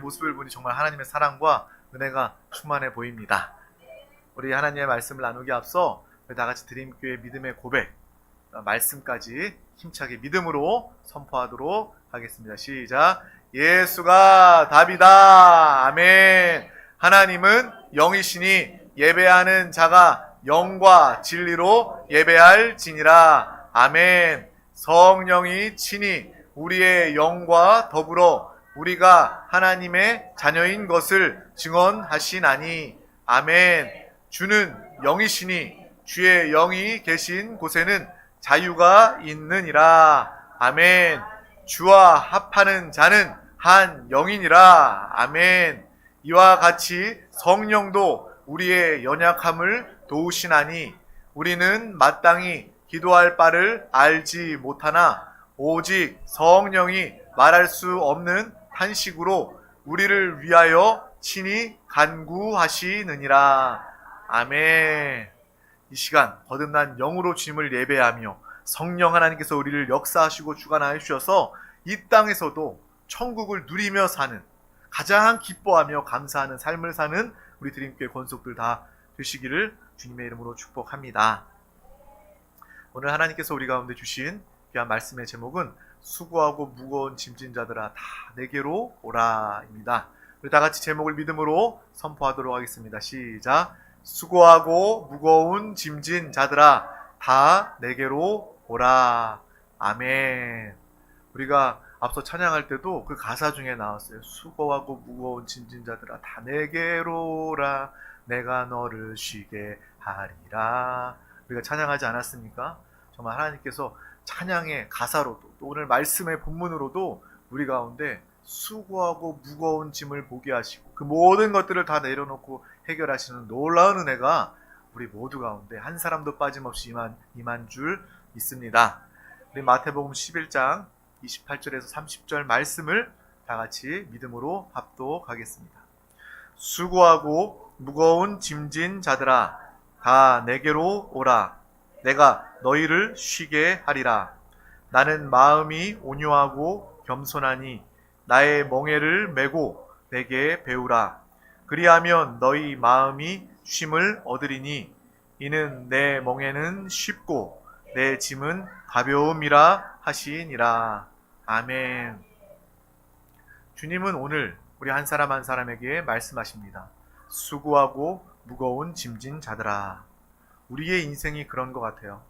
모습을 보니 정말 하나님의 사랑과 은혜가 충만해 보입니다. 우리 하나님의 말씀을 나누기 앞서 우리 다 같이 드림교회 믿음의 고백, 말씀까지 힘차게 믿음으로 선포하도록 하겠습니다. 시작. 예수가 답이다. 아멘. 하나님은 영이시니 예배하는 자가 영과 진리로 예배할지니라. 아멘. 성령이 친히 우리의 영과 더불어 우리가 하나님의 자녀인 것을 증언하시나니. 아멘. 주는 영이시니 주의 영이 계신 곳에는 자유가 있느니라. 아멘. 주와 합하는 자는 한 영이니라. 아멘. 이와 같이 성령도 우리의 연약함을 도우시나니 우리는 마땅히 기도할 바를 알지 못하나 오직 성령이 말할 수 없는 탄식으로 우리를 위하여 친히 간구하시느니라. 아멘. 이 시간 거듭난 영으로 주님을 예배하며 성령 하나님께서 우리를 역사하시고 주관하여 주셔서 이 땅에서도 천국을 누리며 사는, 가장 기뻐하며 감사하는 삶을 사는 우리 드림교회 권속들 다 되시기를 주님의 이름으로 축복합니다. 오늘 하나님께서 우리 가운데 주신 귀한 말씀의 제목은 수고하고 무거운 짐진 자들아 다 내게로 오라입니다. 우리 다 같이 제목을 믿음으로 선포하도록 하겠습니다. 시작. 수고하고 무거운 짐진 자들아 다 내게로 오라. 아멘. 우리가 앞서 찬양할 때도 그 가사 중에 나왔어요. 수고하고 무거운 짐진 자들아 다 내게로 오라. 내가 너를 쉬게 하리라. 우리가 찬양하지 않았습니까? 정말 하나님께서 찬양의 가사로도 또 오늘 말씀의 본문으로도 우리 가운데 수고하고 무거운 짐을 보게 하시고 그 모든 것들을 다 내려놓고 해결하시는 놀라운 은혜가 우리 모두 가운데 한 사람도 빠짐없이 임한 줄 믿습니다. 우리 마태복음 11장 28절에서 30절 말씀을 다 같이 믿음으로 합독하겠습니다. 수고하고 무거운 짐진 자들아 다 내게로 오라. 내가 너희를 쉬게 하리라. 나는 마음이 온유하고 겸손하니 나의 멍에를 메고 내게 배우라. 그리하면 너희 마음이 쉼을 얻으리니 이는 내 멍에는 쉽고 내 짐은 가벼움이라 하시니라. 아멘. 주님은 오늘 우리 한 사람 한 사람에게 말씀하십니다. 수고하고 무거운 짐진 자들아. 우리의 인생이 그런 것 같아요.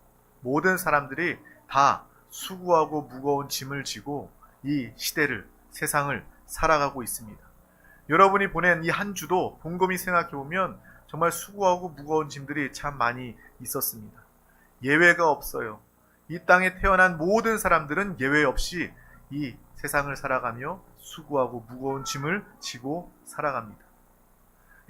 모든 사람들이 다 수고하고 무거운 짐을 지고 이 시대를, 세상을 살아가고 있습니다. 여러분이 보낸 이 한 주도 곰곰이 생각해보면 정말 수고하고 무거운 짐들이 참 많이 있었습니다. 예외가 없어요. 이 땅에 태어난 모든 사람들은 예외 없이 이 세상을 살아가며 수고하고 무거운 짐을 지고 살아갑니다.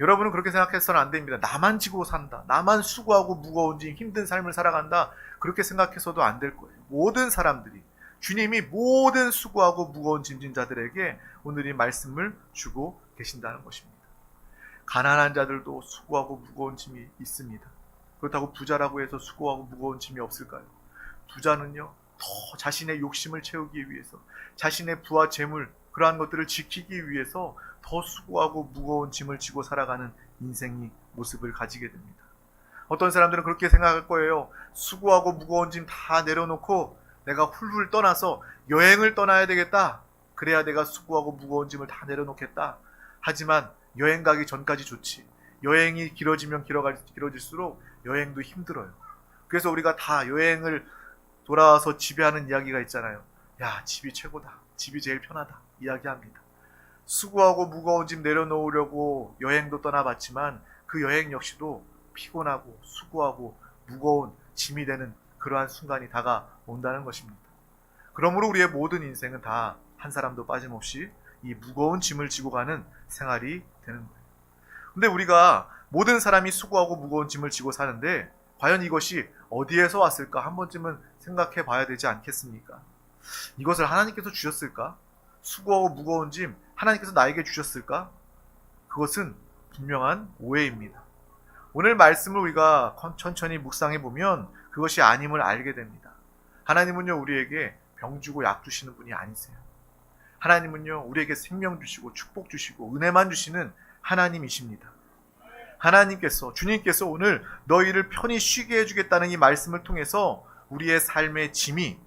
여러분은 그렇게 생각해서는 안 됩니다. 나만 지고 산다. 나만 수고하고 무거운 짐, 힘든 삶을 살아간다. 그렇게 생각해서도 안 될 거예요. 모든 사람들이, 주님이 모든 수고하고 무거운 짐진 자들에게 오늘 이 말씀을 주고 계신다는 것입니다. 가난한 자들도 수고하고 무거운 짐이 있습니다. 그렇다고 부자라고 해서 수고하고 무거운 짐이 없을까요? 부자는요, 더 자신의 욕심을 채우기 위해서, 자신의 부와 재물, 그러한 것들을 지키기 위해서 더 수고하고 무거운 짐을 지고 살아가는 인생이 모습을 가지게 됩니다. 어떤 사람들은 그렇게 생각할 거예요. 수고하고 무거운 짐 다 내려놓고 내가 훌훌 떠나서 여행을 떠나야 되겠다. 그래야 내가 수고하고 무거운 짐을 다 내려놓겠다. 하지만 여행 가기 전까지 좋지. 여행이 길어지면 길어질수록 여행도 힘들어요. 그래서 우리가 다 여행을 돌아와서 집에 하는 이야기가 있잖아요. 야, 집이 최고다. 집이 제일 편하다. 이야기합니다. 수고하고 무거운 짐 내려놓으려고 여행도 떠나봤지만 그 여행 역시도 피곤하고 수고하고 무거운 짐이 되는 그러한 순간이 다가온다는 것입니다. 그러므로 우리의 모든 인생은 다 한 사람도 빠짐없이 이 무거운 짐을 지고 가는 생활이 되는 거예요. 근데 우리가 모든 사람이 수고하고 무거운 짐을 지고 사는데 과연 이것이 어디에서 왔을까? 한 번쯤은 생각해 봐야 되지 않겠습니까? 이것을 하나님께서 주셨을까? 수고하고 무거운 짐 하나님께서 나에게 주셨을까? 그것은 분명한 오해입니다. 오늘 말씀을 우리가 천천히 묵상해 보면 그것이 아님을 알게 됩니다. 하나님은요, 우리에게 병 주고 약 주시는 분이 아니세요. 하나님은요, 우리에게 생명 주시고 축복 주시고 은혜만 주시는 하나님이십니다. 하나님께서, 주님께서 오늘 너희를 편히 쉬게 해주겠다는 이 말씀을 통해서 우리의 삶의 짐이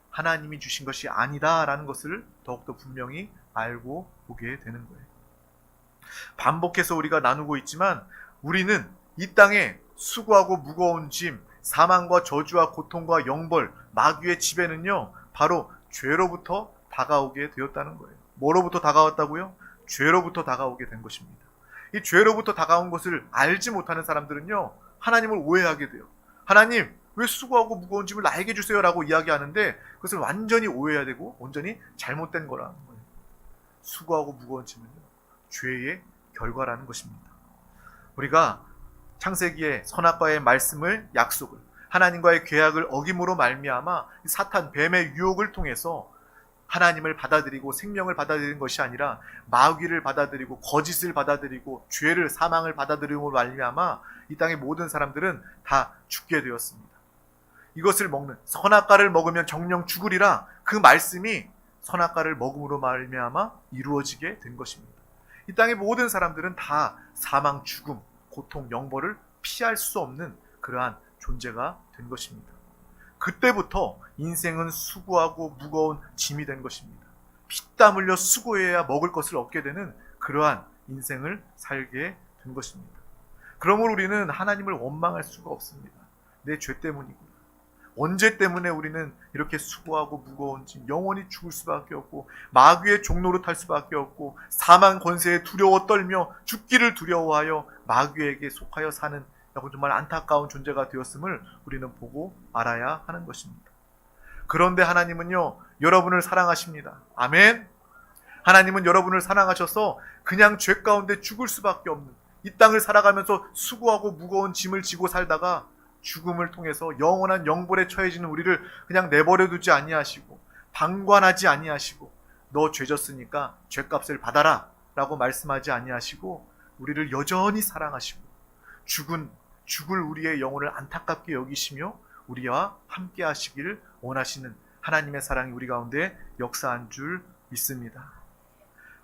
하나님이 주신 것이 아니다라는 것을 더욱더 분명히 알고 보게 되는 거예요. 반복해서 우리가 나누고 있지만 우리는 이 땅에 수고하고 무거운 짐, 사망과 저주와 고통과 영벌, 마귀의 지배는요, 바로 죄로부터 다가오게 되었다는 거예요. 뭐로부터 다가왔다고요? 죄로부터 다가오게 된 것입니다. 이 죄로부터 다가온 것을 알지 못하는 사람들은요, 하나님을 오해하게 돼요. 하나님, 왜 수고하고 무거운 짐을 나에게 주세요? 라고 이야기하는데 그것을 완전히 오해해야 되고 완전히 잘못된 거라는 거예요. 수고하고 무거운 짐은요, 죄의 결과라는 것입니다. 우리가 창세기의 선악과의 말씀을, 약속을, 하나님과의 계약을 어김으로 말미암아 사탄, 뱀의 유혹을 통해서 하나님을 받아들이고 생명을 받아들이는 것이 아니라 마귀를 받아들이고 거짓을 받아들이고 죄를, 사망을 받아들이고 말미암아 이 땅의 모든 사람들은 다 죽게 되었습니다. 이것을 먹는, 선악과를 먹으면 정령 죽으리라, 그 말씀이 선악과를 먹음으로 말미암아 이루어지게 된 것입니다. 이 땅의 모든 사람들은 다 사망, 죽음, 고통, 영벌을 피할 수 없는 그러한 존재가 된 것입니다. 그때부터 인생은 수고하고 무거운 짐이 된 것입니다. 피땀 흘려 수고해야 먹을 것을 얻게 되는 그러한 인생을 살게 된 것입니다. 그러므로 우리는 하나님을 원망할 수가 없습니다. 내 죄 때문이구나. 언제 때문에 우리는 이렇게 수고하고 무거운 짐, 영원히 죽을 수밖에 없고 마귀의 종로로 탈 수밖에 없고 사망 권세에 두려워 떨며 죽기를 두려워하여 마귀에게 속하여 사는 정말 안타까운 존재가 되었음을 우리는 보고 알아야 하는 것입니다. 그런데 하나님은요, 여러분을 사랑하십니다. 아멘. 하나님은 여러분을 사랑하셔서 그냥 죄 가운데 죽을 수밖에 없는, 이 땅을 살아가면서 수고하고 무거운 짐을 지고 살다가 죽음을 통해서 영원한 영벌에 처해지는 우리를 그냥 내버려 두지 아니하시고 방관하지 아니하시고 너 죄졌으니까 죄값을 받아라 라고 말씀하지 아니하시고 우리를 여전히 사랑하시고 죽을 우리의 영혼을 안타깝게 여기시며 우리와 함께 하시기를 원하시는 하나님의 사랑이 우리 가운데 역사한 줄 믿습니다.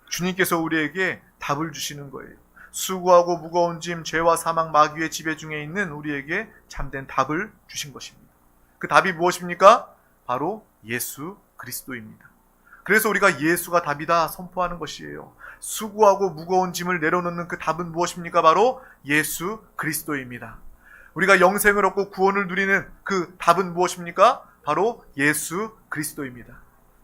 주님께서 우리에게 답을 주시는 거예요. 수고하고 무거운 짐, 죄와 사망, 마귀의 지배 중에 있는 우리에게 참된 답을 주신 것입니다. 그 답이 무엇입니까? 바로 예수 그리스도입니다. 그래서 우리가 예수가 답이다 선포하는 것이에요. 수고하고 무거운 짐을 내려놓는 그 답은 무엇입니까? 바로 예수 그리스도입니다. 우리가 영생을 얻고 구원을 누리는 그 답은 무엇입니까? 바로 예수 그리스도입니다.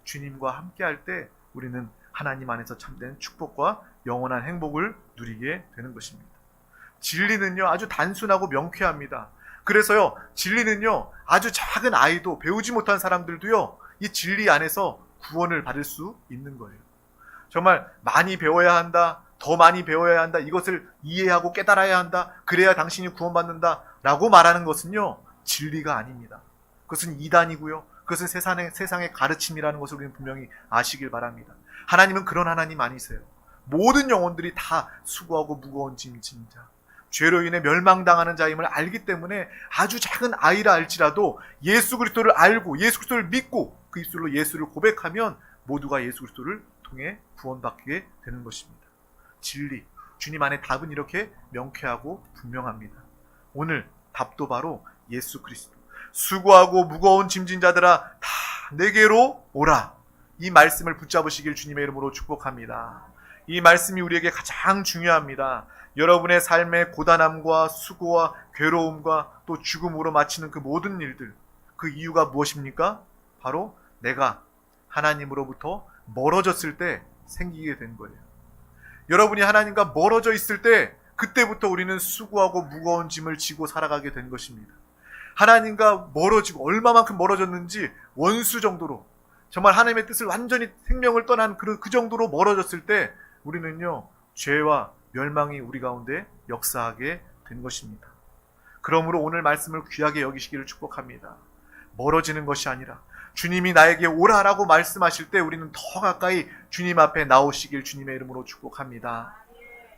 주님과 함께할 때 우리는 하나님 안에서 참된 축복과 영원한 행복을 누리게 되는 것입니다. 진리는요, 아주 단순하고 명쾌합니다. 그래서요, 진리는요, 아주 작은 아이도, 배우지 못한 사람들도요, 이 진리 안에서 구원을 받을 수 있는 거예요. 정말 많이 배워야 한다, 더 많이 배워야 한다, 이것을 이해하고 깨달아야 한다, 그래야 당신이 구원받는다 라고 말하는 것은요, 진리가 아닙니다. 그것은 이단이고요, 그것은 세상의 가르침이라는 것을 우리는 분명히 아시길 바랍니다. 하나님은 그런 하나님 아니세요. 모든 영혼들이 다 수고하고 무거운 짐 진 자, 죄로 인해 멸망당하는 자임을 알기 때문에 아주 작은 아이라 할지라도 예수 그리스도를 알고 예수 그리스도를 믿고 그 입술로 예수를 고백하면 모두가 예수 그리스도를 통해 구원받게 되는 것입니다. 진리, 주님 안에 답은 이렇게 명쾌하고 분명합니다. 오늘 답도 바로 예수 그리스도. 수고하고 무거운 짐진 자들아 다 내게로 오라. 이 말씀을 붙잡으시길 주님의 이름으로 축복합니다. 이 말씀이 우리에게 가장 중요합니다. 여러분의 삶의 고단함과 수고와 괴로움과 또 죽음으로 마치는 그 모든 일들, 그 이유가 무엇입니까? 바로 내가 하나님으로부터 멀어졌을 때 생기게 된 거예요. 여러분이 하나님과 멀어져 있을 때 그때부터 우리는 수고하고 무거운 짐을 지고 살아가게 된 것입니다. 하나님과 멀어지고 얼마만큼 멀어졌는지 원수 정도로, 정말 하나님의 뜻을 완전히 생명을 떠난 그 정도로 멀어졌을 때 우리는요, 죄와 멸망이 우리 가운데 역사하게 된 것입니다. 그러므로 오늘 말씀을 귀하게 여기시기를 축복합니다. 멀어지는 것이 아니라 주님이 나에게 오라라고 말씀하실 때 우리는 더 가까이 주님 앞에 나오시길 주님의 이름으로 축복합니다.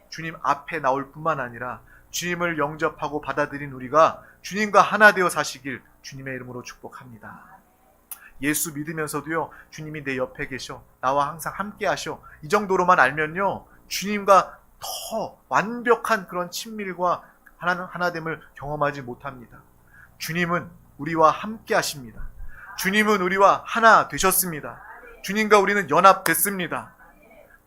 주님 앞에 나올 뿐만 아니라 주님을 영접하고 받아들인 우리가 주님과 하나 되어 사시길 주님의 이름으로 축복합니다. 예수 믿으면서도요, 주님이 내 옆에 계셔, 나와 항상 함께 하셔, 이 정도로만 알면요, 주님과 더 완벽한 그런 친밀과 하나됨을 경험하지 못합니다. 주님은 우리와 함께 하십니다. 주님은 우리와 하나 되셨습니다. 주님과 우리는 연합됐습니다.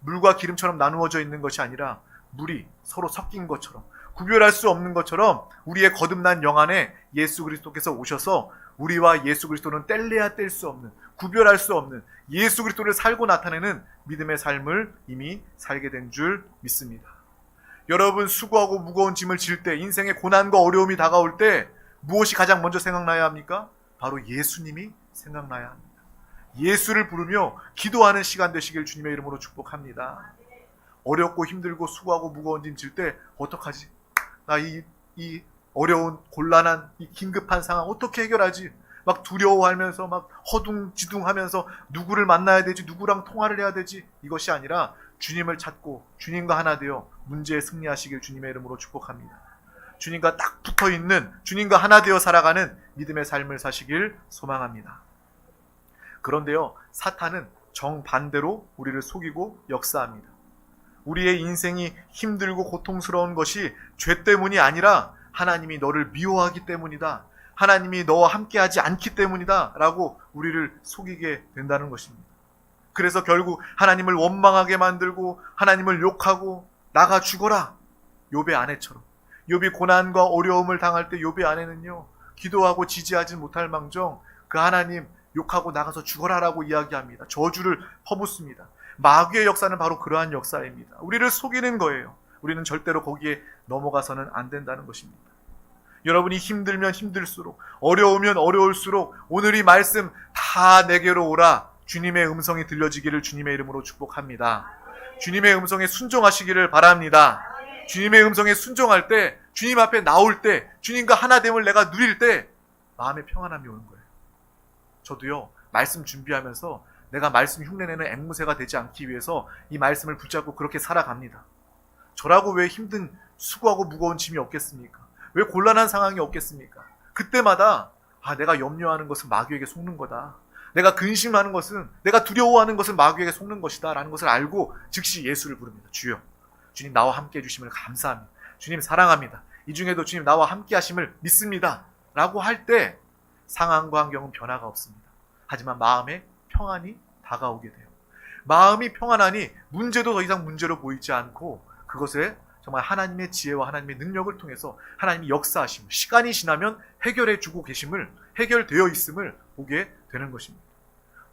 물과 기름처럼 나누어져 있는 것이 아니라 물이 서로 섞인 것처럼, 구별할 수 없는 것처럼 우리의 거듭난 영 안에 예수 그리스도께서 오셔서 우리와 예수 그리스도는 뗄래야 뗄 수 없는, 구별할 수 없는 예수 그리스도를 살고 나타내는 믿음의 삶을 이미 살게 된 줄 믿습니다. 여러분, 수고하고 무거운 짐을 질 때, 인생의 고난과 어려움이 다가올 때 무엇이 가장 먼저 생각나야 합니까? 바로 예수님이 생각나야 합니다. 예수를 부르며 기도하는 시간 되시길 주님의 이름으로 축복합니다. 어렵고 힘들고 수고하고 무거운 짐 질 때 어떡하지? 나 이 어려운 곤란한 이 긴급한 상황 어떻게 해결하지? 막 두려워하면서 막 허둥지둥하면서 누구를 만나야 되지? 누구랑 통화를 해야 되지? 이것이 아니라 주님을 찾고 주님과 하나 되어 문제에 승리하시길 주님의 이름으로 축복합니다. 주님과 딱 붙어있는, 주님과 하나 되어 살아가는 믿음의 삶을 사시길 소망합니다. 그런데요, 사탄은 정반대로 우리를 속이고 역사합니다. 우리의 인생이 힘들고 고통스러운 것이 죄 때문이 아니라 하나님이 너를 미워하기 때문이다, 하나님이 너와 함께하지 않기 때문이다 라고 우리를 속이게 된다는 것입니다. 그래서 결국 하나님을 원망하게 만들고 하나님을 욕하고 나가 죽어라. 욥의 아내처럼, 욥이 고난과 어려움을 당할 때 욥의 아내는요, 기도하고 지지하지 못할 망정 그 하나님 욕하고 나가서 죽어라라고 이야기합니다. 저주를 퍼붓습니다. 마귀의 역사는 바로 그러한 역사입니다. 우리를 속이는 거예요. 우리는 절대로 거기에 넘어가서는 안 된다는 것입니다. 여러분이 힘들면 힘들수록, 어려우면 어려울수록 오늘 이 말씀 다 내게로 오라, 주님의 음성이 들려지기를 주님의 이름으로 축복합니다. 주님의 음성에 순종하시기를 바랍니다. 주님의 음성에 순종할 때, 주님 앞에 나올 때, 주님과 하나됨을 내가 누릴 때 마음의 평안함이 오는 거예요. 저도요, 말씀 준비하면서 내가 말씀 흉내내는 앵무새가 되지 않기 위해서 이 말씀을 붙잡고 그렇게 살아갑니다. 저라고 왜 힘든, 수고하고 무거운 짐이 없겠습니까? 왜 곤란한 상황이 없겠습니까? 그때마다 내가 염려하는 것은 마귀에게 속는 거다, 내가 근심하는 것은, 내가 두려워하는 것은 마귀에게 속는 것이다 라는 것을 알고 즉시 예수를 부릅니다. 주여, 주님 나와 함께 해주심을 감사합니다. 주님 사랑합니다. 이 중에도 주님 나와 함께 하심을 믿습니다 라고 할 때 상황과 환경은 변화가 없습니다. 하지만 마음에 평안이 다가오게 돼요. 마음이 평안하니 문제도 더 이상 문제로 보이지 않고 그것에 정말 하나님의 지혜와 하나님의 능력을 통해서 하나님이 역사하심을, 시간이 지나면 해결해 주고 계심을, 해결되어 있음을 보게 되는 것입니다.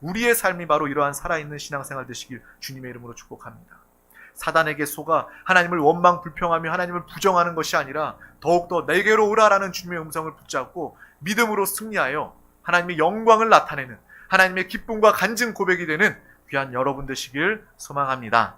우리의 삶이 바로 이러한 살아있는 신앙생활 되시길 주님의 이름으로 축복합니다. 사단에게 속아 하나님을 원망 불평하며 하나님을 부정하는 것이 아니라 더욱더 내게로 오라라는 주님의 음성을 붙잡고 믿음으로 승리하여 하나님의 영광을 나타내는, 하나님의 기쁨과 간증 고백이 되는 귀한 여러분 되시길 소망합니다.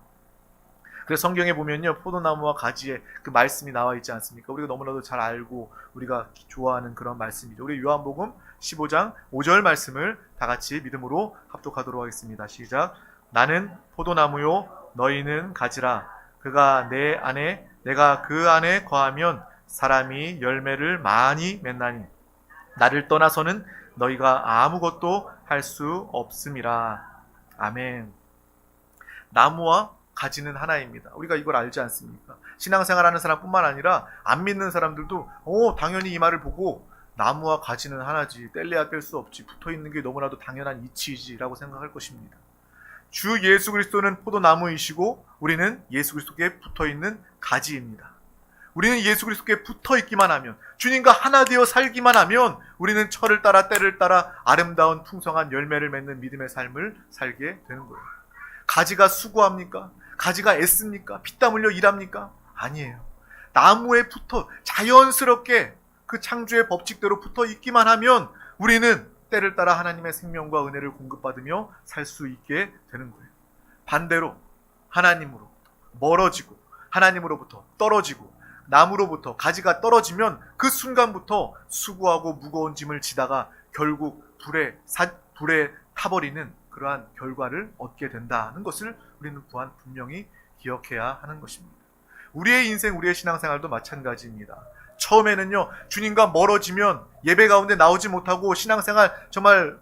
그래서 성경에 보면요, 포도나무와 가지에 그 말씀이 나와 있지 않습니까? 우리가 너무나도 잘 알고 우리가 좋아하는 그런 말씀이죠. 우리 요한복음 15장 5절 말씀을 다 같이 믿음으로 합독하도록 하겠습니다. 시작. 나는 포도나무요 너희는 가지라. 그가 내 안에 내가 그 안에 거하면 사람이 열매를 많이 맺나니 나를 떠나서는 너희가 아무것도 할 수 없음이라. 아멘. 나무와 가지는 하나입니다. 우리가 이걸 알지 않습니까? 신앙생활하는 사람뿐만 아니라 안 믿는 사람들도 당연히 이 말을 보고 나무와 가지는 하나지, 뗄래야 뗄 수 없지, 붙어있는 게 너무나도 당연한 이치이지 라고 생각할 것입니다. 주 예수 그리스도는 포도나무이시고 우리는 예수 그리스도께 붙어있는 가지입니다. 우리는 예수 그리스도께 붙어있기만 하면, 주님과 하나 되어 살기만 하면 우리는 철을 따라 때를 따라 아름다운 풍성한 열매를 맺는 믿음의 삶을 살게 되는 거예요. 가지가 수고합니까? 가지가 애씁니까? 피땀 흘려 일합니까? 아니에요. 나무에 붙어 자연스럽게 그 창조의 법칙대로 붙어 있기만 하면 우리는 때를 따라 하나님의 생명과 은혜를 공급받으며 살 수 있게 되는 거예요. 반대로 하나님으로부터 멀어지고 하나님으로부터 떨어지고 나무로부터 가지가 떨어지면 그 순간부터 수고하고 무거운 짐을 지다가 결국 불에 타버리는 그러한 결과를 얻게 된다는 것을 우리는 또한 분명히 기억해야 하는 것입니다. 우리의 인생, 우리의 신앙생활도 마찬가지입니다. 처음에는요, 주님과 멀어지면 예배 가운데 나오지 못하고 신앙생활 정말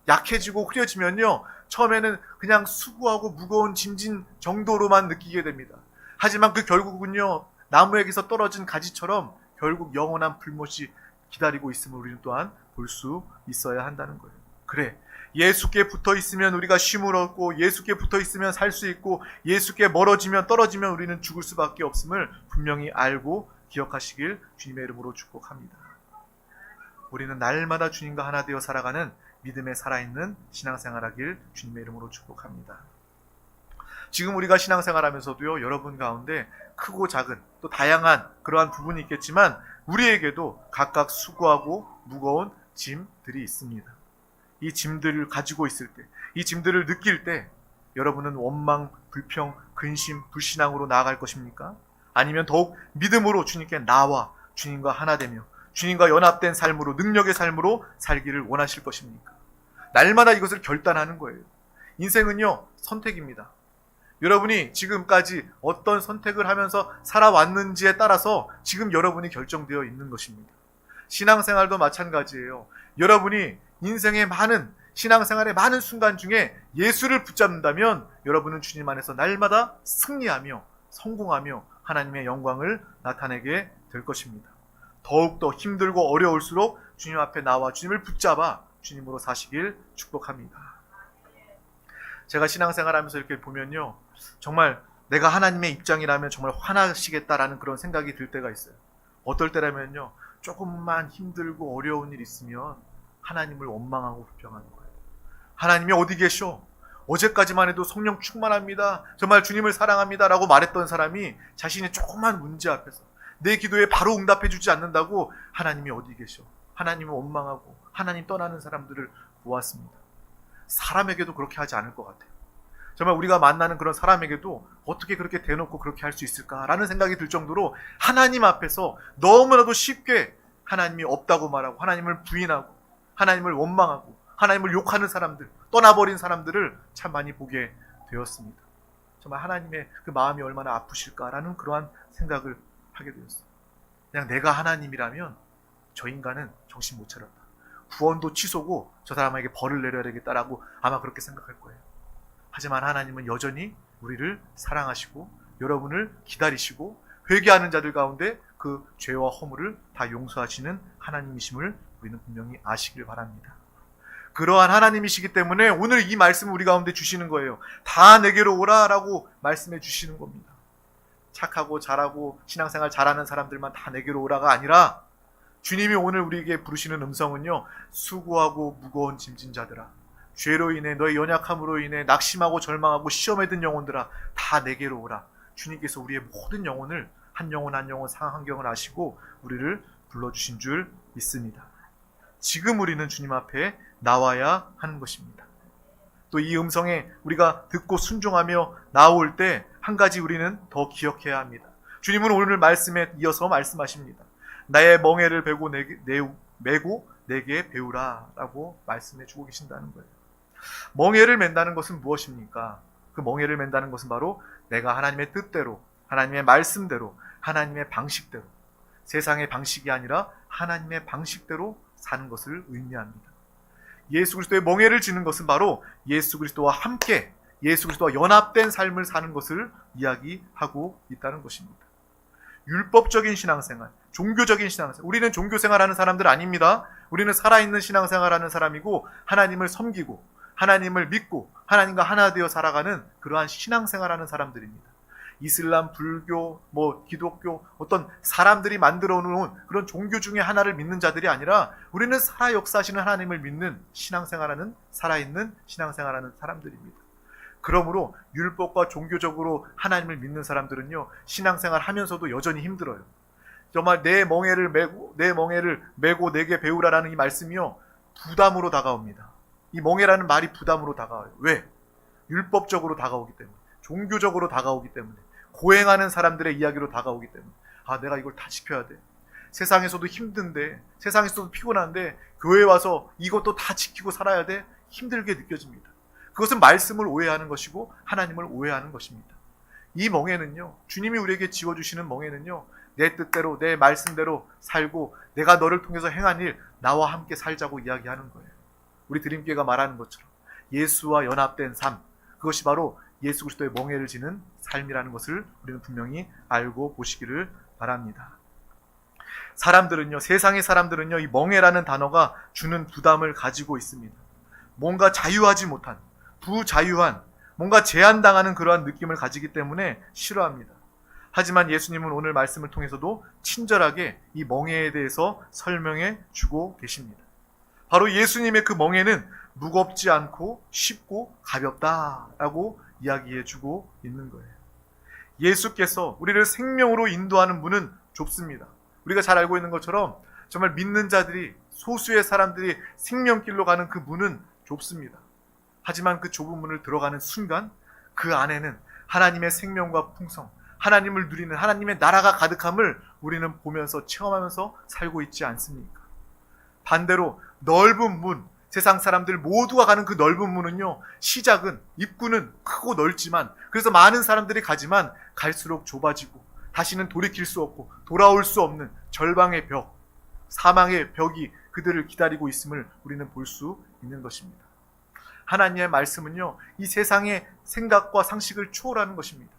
약해지고 흐려지면요, 처음에는 그냥 수고하고 무거운 짐진 정도로만 느끼게 됩니다. 하지만 그 결국은요, 나무에게서 떨어진 가지처럼 결국 영원한 불못이 기다리고 있음을 우리는 또한 볼 수 있어야 한다는 거예요. 그래, 예수께 붙어 있으면 우리가 쉼을 얻고, 예수께 붙어 있으면 살 수 있고, 예수께 멀어지면 떨어지면 우리는 죽을 수밖에 없음을 분명히 알고 기억하시길 주님의 이름으로 축복합니다. 우리는 날마다 주님과 하나 되어 살아가는 믿음에 살아있는 신앙생활하길 주님의 이름으로 축복합니다. 지금 우리가 신앙생활하면서도요, 여러분 가운데 크고 작은 또 다양한 그러한 부분이 있겠지만 우리에게도 각각 수고하고 무거운 짐들이 있습니다. 이 짐들을 가지고 있을 때, 이 짐들을 느낄 때 여러분은 원망, 불평, 근심, 불신앙으로 나아갈 것입니까? 아니면 더욱 믿음으로 주님께 나와 주님과 하나 되며 주님과 연합된 삶으로, 능력의 삶으로 살기를 원하실 것입니까? 날마다 이것을 결단하는 거예요. 인생은요, 선택입니다. 여러분이 지금까지 어떤 선택을 하면서 살아왔는지에 따라서 지금 여러분이 결정되어 있는 것입니다. 신앙생활도 마찬가지예요. 여러분이 인생의 많은, 신앙생활의 많은 순간 중에 예수를 붙잡는다면 여러분은 주님 안에서 날마다 승리하며 성공하며 하나님의 영광을 나타내게 될 것입니다. 더욱더 힘들고 어려울수록 주님 앞에 나와 주님을 붙잡아 주님으로 사시길 축복합니다. 제가 신앙생활하면서 이렇게 보면요, 정말 내가 하나님의 입장이라면 정말 화나시겠다라는 그런 생각이 들 때가 있어요. 어떨 때라면요, 조금만 힘들고 어려운 일 있으면 하나님을 원망하고 불평하는 거예요. 하나님이 어디 계셔? 어제까지만 해도 성령 충만합니다, 정말 주님을 사랑합니다 라고 말했던 사람이 자신의 조그만 문제 앞에서 내 기도에 바로 응답해 주지 않는다고 하나님이 어디 계셔? 하나님을 원망하고 하나님 떠나는 사람들을 보았습니다. 사람에게도 그렇게 하지 않을 것 같아요. 정말 우리가 만나는 그런 사람에게도 어떻게 그렇게 대놓고 그렇게 할 수 있을까라는 생각이 들 정도로 하나님 앞에서 너무나도 쉽게 하나님이 없다고 말하고 하나님을 부인하고 하나님을 원망하고 하나님을 욕하는 사람들, 떠나버린 사람들을 참 많이 보게 되었습니다. 정말 하나님의 그 마음이 얼마나 아프실까라는 그러한 생각을 하게 되었어요. 그냥 내가 하나님이라면 저 인간은 정신 못 차렸다, 구원도 취소고 저 사람에게 벌을 내려야 되겠다라고 아마 그렇게 생각할 거예요. 하지만 하나님은 여전히 우리를 사랑하시고 여러분을 기다리시고 회개하는 자들 가운데 그 죄와 허물을 다 용서하시는 하나님이심을 우리는 분명히 아시길 바랍니다. 그러한 하나님이시기 때문에 오늘 이 말씀을 우리 가운데 주시는 거예요. 다 내게로 오라라고 말씀해 주시는 겁니다. 착하고 잘하고 신앙생활 잘하는 사람들만 다 내게로 오라가 아니라 주님이 오늘 우리에게 부르시는 음성은요, 수고하고 무거운 짐진 자들아, 죄로 인해 너의 연약함으로 인해 낙심하고 절망하고 시험에 든 영혼들아, 다 내게로 오라. 주님께서 우리의 모든 영혼을 한 영혼 한 영혼 상황 환경을 아시고 우리를 불러주신 줄 믿습니다. 지금 우리는 주님 앞에 나와야 하는 것입니다. 또 이 음성에 우리가 듣고 순종하며 나올 때 한 가지 우리는 더 기억해야 합니다. 주님은 오늘 말씀에 이어서 말씀하십니다. 나의 멍에를 메고 내게 배우라 라고 말씀해 주고 계신다는 거예요. 멍에를 맨다는 것은 무엇입니까? 그 멍에를 맨다는 것은 바로 내가 하나님의 뜻대로, 하나님의 말씀대로, 하나님의 방식대로, 세상의 방식이 아니라 하나님의 방식대로 사는 것을 의미합니다. 예수 그리스도의 멍에를 지는 것은 바로 예수 그리스도와 함께, 예수 그리스도와 연합된 삶을 사는 것을 이야기하고 있다는 것입니다. 율법적인 신앙생활, 종교적인 신앙생활, 우리는 종교생활하는 사람들 아닙니다. 우리는 살아있는 신앙생활하는 사람이고 하나님을 섬기고 하나님을 믿고 하나님과 하나 되어 살아가는 그러한 신앙생활하는 사람들입니다. 이슬람, 불교, 기독교, 어떤 사람들이 만들어 놓은 그런 종교 중에 하나를 믿는 자들이 아니라 우리는 살아 역사하시는 하나님을 믿는 신앙생활하는, 살아있는 신앙생활하는 사람들입니다. 그러므로 율법과 종교적으로 하나님을 믿는 사람들은요, 신앙생활 하면서도 여전히 힘들어요. 정말 내 멍에를 메고 내게 배우라라는 이 말씀이요, 부담으로 다가옵니다. 이 멍에라는 말이 부담으로 다가와요. 왜? 율법적으로 다가오기 때문에, 종교적으로 다가오기 때문에, 고행하는 사람들의 이야기로 다가오기 때문에, 아, 내가 이걸 다 지켜야 돼. 세상에서도 힘든데, 세상에서도 피곤한데 교회에 와서 이것도 다 지키고 살아야 돼. 힘들게 느껴집니다. 그것은 말씀을 오해하는 것이고 하나님을 오해하는 것입니다. 이 멍에는요, 주님이 우리에게 지워주시는 멍에는요, 내 뜻대로 내 말씀대로 살고 내가 너를 통해서 행한 일, 나와 함께 살자고 이야기하는 거예요. 우리 드림교회가 말하는 것처럼 예수와 연합된 삶, 그것이 바로 예수 그리스도의 멍에를 지는 삶이라는 것을 우리는 분명히 알고 보시기를 바랍니다. 사람들은요, 세상의 사람들은요, 이 멍에라는 단어가 주는 부담을 가지고 있습니다. 뭔가 자유하지 못한, 부자유한, 뭔가 제한당하는 그러한 느낌을 가지기 때문에 싫어합니다. 하지만 예수님은 오늘 말씀을 통해서도 친절하게 이 멍에에 대해서 설명해 주고 계십니다. 바로 예수님의 그 멍에는 무겁지 않고 쉽고 가볍다라고 이야기해 주고 있는 거예요. 예수께서 우리를 생명으로 인도하는 문은 좁습니다. 우리가 잘 알고 있는 것처럼 정말 믿는 자들이, 소수의 사람들이 생명길로 가는 그 문은 좁습니다. 하지만 그 좁은 문을 들어가는 순간 그 안에는 하나님의 생명과 풍성, 하나님을 누리는 하나님의 나라가 가득함을 우리는 보면서 체험하면서 살고 있지 않습니까? 반대로 넓은 문, 세상 사람들 모두가 가는 그 넓은 문은요, 시작은, 입구는 크고 넓지만, 그래서 많은 사람들이 가지만 갈수록 좁아지고 다시는 돌이킬 수 없고 돌아올 수 없는 절방의 벽, 사망의 벽이 그들을 기다리고 있음을 우리는 볼 수 있는 것입니다. 하나님의 말씀은요, 이 세상의 생각과 상식을 초월하는 것입니다.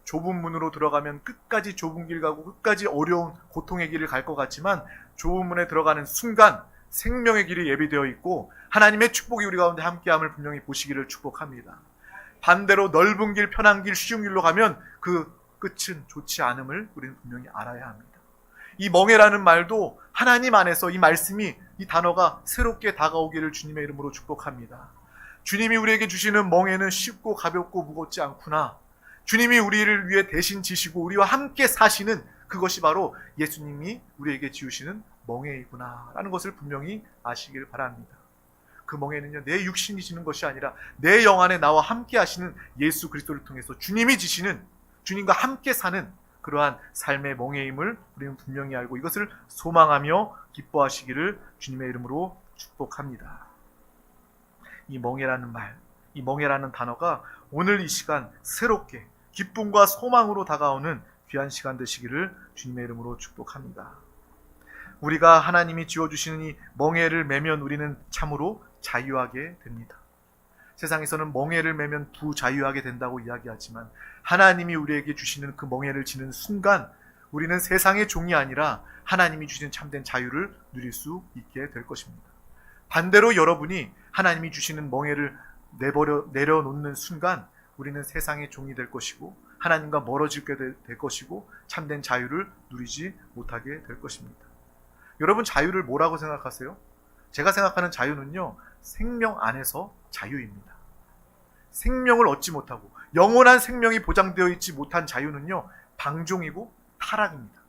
좁은 문으로 들어가면 끝까지 좁은 길 가고 끝까지 어려운 고통의 길을 갈 것 같지만 좁은 문에 들어가는 순간 생명의 길이 예비되어 있고 하나님의 축복이 우리 가운데 함께함을 분명히 보시기를 축복합니다. 반대로 넓은 길, 편한 길, 쉬운 길로 가면 그 끝은 좋지 않음을 우리는 분명히 알아야 합니다. 이 멍에라는 말도 하나님 안에서 이 말씀이, 이 단어가 새롭게 다가오기를 주님의 이름으로 축복합니다. 주님이 우리에게 주시는 멍에는 쉽고 가볍고 무겁지 않구나. 주님이 우리를 위해 대신 지시고 우리와 함께 사시는 그것이 바로 예수님이 우리에게 지우시는 멍에이구나 라는 것을 분명히 아시길 바랍니다. 그 멍에는요, 내 육신이 지는 것이 아니라 내 영 안에 나와 함께 하시는 예수 그리스도를 통해서 주님이 지시는, 주님과 함께 사는 그러한 삶의 멍에임을 우리는 분명히 알고 이것을 소망하며 기뻐하시기를 주님의 이름으로 축복합니다. 이 멍에라는 말, 이 멍에라는 단어가 오늘 이 시간 새롭게 기쁨과 소망으로 다가오는 귀한 시간 되시기를 주님의 이름으로 축복합니다. 우리가 하나님이 지어주시는 이 멍에를 매면 우리는 참으로 자유하게 됩니다. 세상에서는 멍에를 매면 부자유하게 된다고 이야기하지만 하나님이 우리에게 주시는 그 멍에를 지는 순간 우리는 세상의 종이 아니라 하나님이 주신 참된 자유를 누릴 수 있게 될 것입니다. 반대로 여러분이 하나님이 주시는 멍에를 내려놓는 순간 우리는 세상의 종이 될 것이고 하나님과 멀어지게 될 것이고 참된 자유를 누리지 못하게 될 것입니다. 여러분, 자유를 뭐라고 생각하세요? 제가 생각하는 자유는요, 생명 안에서 자유입니다. 생명을 얻지 못하고 영원한 생명이 보장되어 있지 못한 자유는요, 방종이고 타락입니다.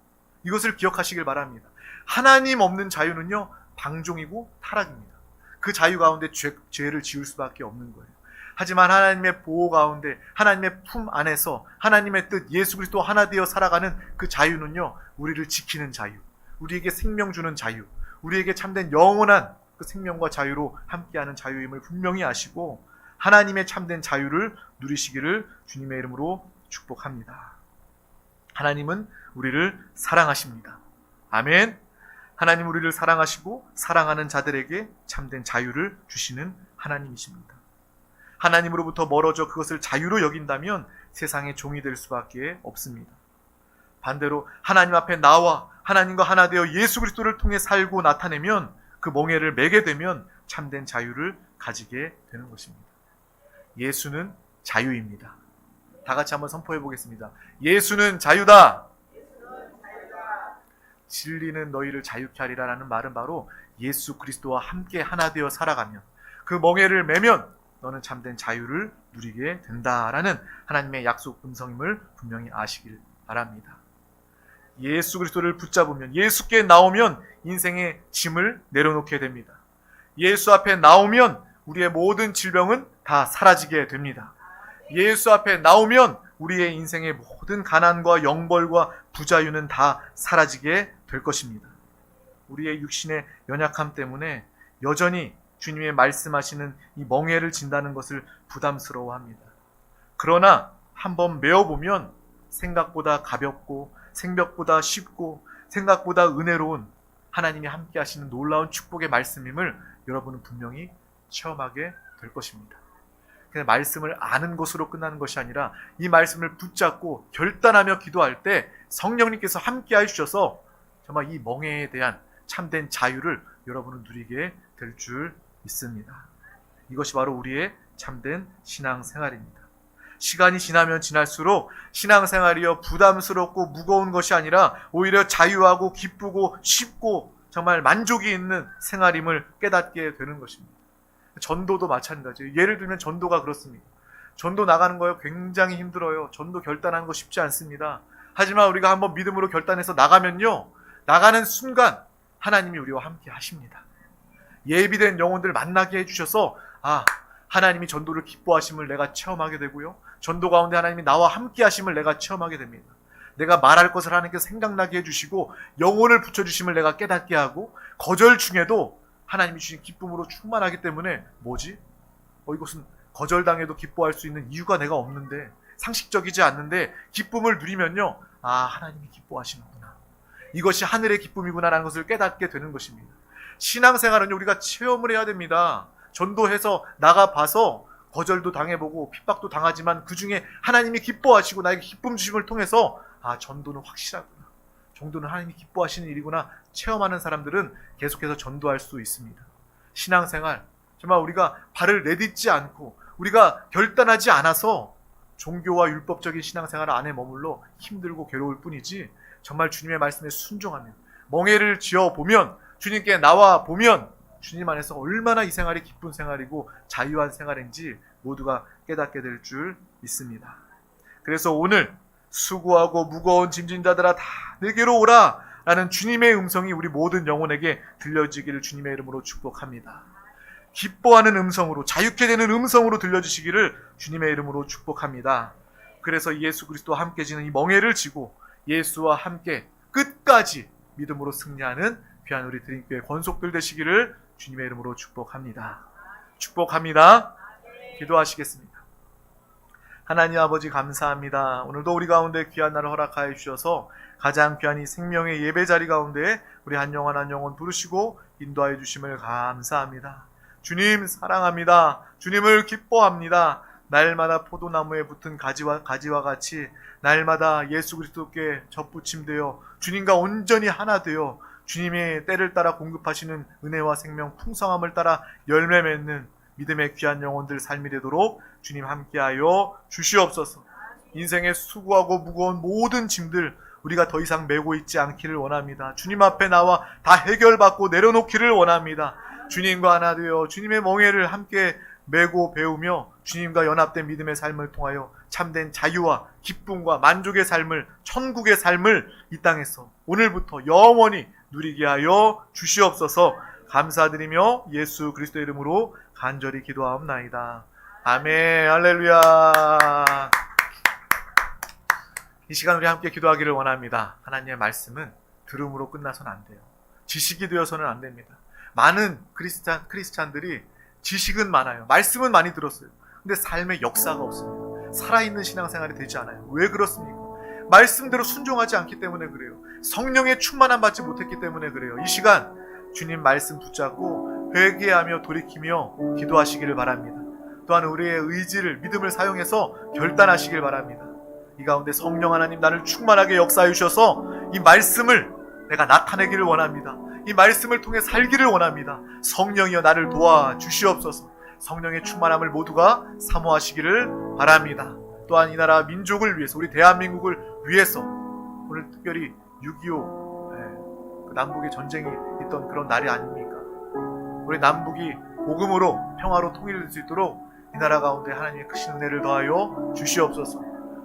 이것을 기억하시길 바랍니다. 하나님 없는 자유는요, 방종이고 타락입니다. 그 자유 가운데 죄를 지을 수밖에 없는 거예요. 하지만 하나님의 보호 가운데 하나님의 품 안에서 하나님의 뜻, 예수 그리스도 하나 되어 살아가는 그 자유는요, 우리를 지키는 자유, 우리에게 생명 주는 자유, 우리에게 참된 영원한 그 생명과 자유로 함께하는 자유임을 분명히 아시고 하나님의 참된 자유를 누리시기를 주님의 이름으로 축복합니다. 하나님은 우리를 사랑하십니다. 아멘. 하나님 우리를 사랑하시고 사랑하는 자들에게 참된 자유를 주시는 하나님이십니다. 하나님으로부터 멀어져 그것을 자유로 여긴다면 세상의 종이 될 수밖에 없습니다. 반대로 하나님 앞에 나와 하나님과 하나 되어 예수 그리스도를 통해 살고 나타내면 그 멍에를 매게 되면 참된 자유를 가지게 되는 것입니다. 예수는 자유입니다. 다 같이 한번 선포해 보겠습니다. 예수는 자유다. 진리는 너희를 자유케 하리라 라는 말은 바로 예수 그리스도와 함께 하나 되어 살아가면 그 멍에를 매면 너는 참된 자유를 누리게 된다라는 하나님의 약속 음성임을 분명히 아시길 바랍니다. 예수 그리스도를 붙잡으면, 예수께 나오면 인생의 짐을 내려놓게 됩니다. 예수 앞에 나오면 우리의 모든 질병은 다 사라지게 됩니다. 예수 앞에 나오면 우리의 인생의 모든 가난과 영벌과 부자유는 다 사라지게 될 것입니다. 우리의 육신의 연약함 때문에 여전히 주님의 말씀하시는 이 멍에를 진다는 것을 부담스러워합니다. 그러나 한번 메어보면 생각보다 가볍고 생각보다 쉽고 생각보다 은혜로운 하나님이 함께 하시는 놀라운 축복의 말씀임을 여러분은 분명히 체험하게 될 것입니다. 그냥 말씀을 아는 것으로 끝나는 것이 아니라 이 말씀을 붙잡고 결단하며 기도할 때 성령님께서 함께 해주셔서 정말 이 멍에에 대한 참된 자유를 여러분은 누리게 될 줄 믿습니다. 이것이 바로 우리의 참된 신앙생활입니다. 시간이 지나면 지날수록 신앙생활이여 부담스럽고 무거운 것이 아니라 오히려 자유하고 기쁘고 쉽고 정말 만족이 있는 생활임을 깨닫게 되는 것입니다. 전도도 마찬가지예요. 예를 들면 전도가 그렇습니다. 전도 나가는 거요 굉장히 힘들어요. 전도 결단하는 거 쉽지 않습니다. 하지만 우리가 한번 믿음으로 결단해서 나가면요, 나가는 순간 하나님이 우리와 함께 하십니다. 예비된 영혼들 만나게 해주셔서 하나님이 전도를 기뻐하심을 내가 체험하게 되고요, 전도 가운데 하나님이 나와 함께 하심을 내가 체험하게 됩니다. 내가 말할 것을 하나님께서 생각나게 해주시고 영혼을 붙여주심을 내가 깨닫게 하고, 거절 중에도 하나님이 주신 기쁨으로 충만하기 때문에 이것은 거절당해도 기뻐할 수 있는 이유가 내가 없는데, 상식적이지 않는데 기쁨을 누리면요, 하나님이 기뻐하시는구나, 이것이 하늘의 기쁨이구나라는 것을 깨닫게 되는 것입니다. 신앙생활은 우리가 체험을 해야 됩니다. 전도해서 나가봐서 거절도 당해보고 핍박도 당하지만 그 중에 하나님이 기뻐하시고 나에게 기쁨 주심을 통해서 전도는 확실하구나, 전도는 하나님이 기뻐하시는 일이구나 체험하는 사람들은 계속해서 전도할 수 있습니다. 신앙생활, 정말 우리가 발을 내딛지 않고 우리가 결단하지 않아서 종교와 율법적인 신앙생활 안에 머물러 힘들고 괴로울 뿐이지, 정말 주님의 말씀에 순종하면, 멍에를 지어보면, 주님께 나와보면 주님 안에서 얼마나 이 생활이 기쁜 생활이고 자유한 생활인지 모두가 깨닫게 될 줄 믿습니다. 그래서 오늘 수고하고 무거운 짐진 자들아 다 내게로 오라 라는 주님의 음성이 우리 모든 영혼에게 들려지기를 주님의 이름으로 축복합니다. 기뻐하는 음성으로, 자유케 되는 음성으로 들려주시기를 주님의 이름으로 축복합니다. 그래서 예수 그리스도와 함께 지는 이 멍에를 지고 예수와 함께 끝까지 믿음으로 승리하는 귀한 우리 드림교회 권속들 되시기를 주님의 이름으로 축복합니다. 축복합니다. 기도하시겠습니다. 하나님 아버지 감사합니다. 오늘도 우리 가운데 귀한 날을 허락하여 주셔서 가장 귀한 이 생명의 예배 자리 가운데 우리 한 영혼 한 영혼 부르시고 인도하여 주심을 감사합니다. 주님 사랑합니다. 주님을 기뻐합니다. 날마다 포도나무에 붙은 가지와 같이 날마다 예수 그리스도께 접붙임되어 주님과 온전히 하나 되어 주님의 때를 따라 공급하시는 은혜와 생명 풍성함을 따라 열매 맺는 믿음의 귀한 영혼들 삶이 되도록 주님 함께하여 주시옵소서. 인생의 수고하고 무거운 모든 짐들 우리가 더 이상 메고 있지 않기를 원합니다. 주님 앞에 나와 다 해결받고 내려놓기를 원합니다. 주님과 하나 되어 주님의 멍에를 함께 메고 배우며 주님과 연합된 믿음의 삶을 통하여 참된 자유와 기쁨과 만족의 삶을, 천국의 삶을 이 땅에서 오늘부터 영원히 누리게 하여 주시옵소서. 감사드리며 예수 그리스도의 이름으로 간절히 기도하옵나이다. 아멘. 할렐루야. 이 시간 우리 함께 기도하기를 원합니다. 하나님의 말씀은 들음으로 끝나서는 안 돼요. 지식이 되어서는 안 됩니다. 많은 크리스찬들이 지식은 많아요. 말씀은 많이 들었어요. 근데 삶의 역사가 없습니다. 살아있는 신앙생활이 되지 않아요. 왜 그렇습니까? 말씀대로 순종하지 않기 때문에 그래요. 성령의 충만함 받지 못했기 때문에 그래요. 이 시간 주님 말씀 붙잡고 회개하며 돌이키며 기도하시기를 바랍니다. 또한 우리의 의지를, 믿음을 사용해서 결단하시길 바랍니다. 이 가운데 성령 하나님 나를 충만하게 역사해 주셔서 이 말씀을 내가 나타내기를 원합니다. 이 말씀을 통해 살기를 원합니다. 성령이여 나를 도와 주시옵소서. 성령의 충만함을 모두가 사모하시기를 바랍니다. 또한 이 나라 민족을 위해서, 우리 대한민국을 위해서, 오늘 특별히 6.25 남북의 전쟁이 있던 그런 날이 아닙니까? 우리 남북이 복음으로 평화로 통일될 수 있도록 이 나라 가운데 하나님의 크신 은혜를 더하여 주시옵소서.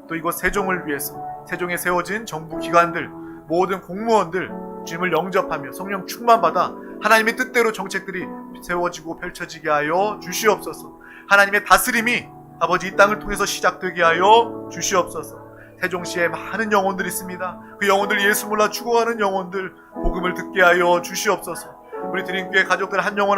또 이곳 세종을 위해서, 세종에 세워진 정부 기관들, 모든 공무원들 주님을 영접하며 성령 충만받아 하나님의 뜻대로 정책들이 세워지고 펼쳐지게 하여 주시옵소서. 하나님의 다스림이 아버지 이 땅을 통해서 시작되게 하여 주시옵소서. 세종시에 많은 영혼들이 있습니다. 그 영혼들, 예수 몰라 죽어가는 영혼들 복음을 듣게 하여 주시옵소서. 우리 드림교회 가족들 한 영혼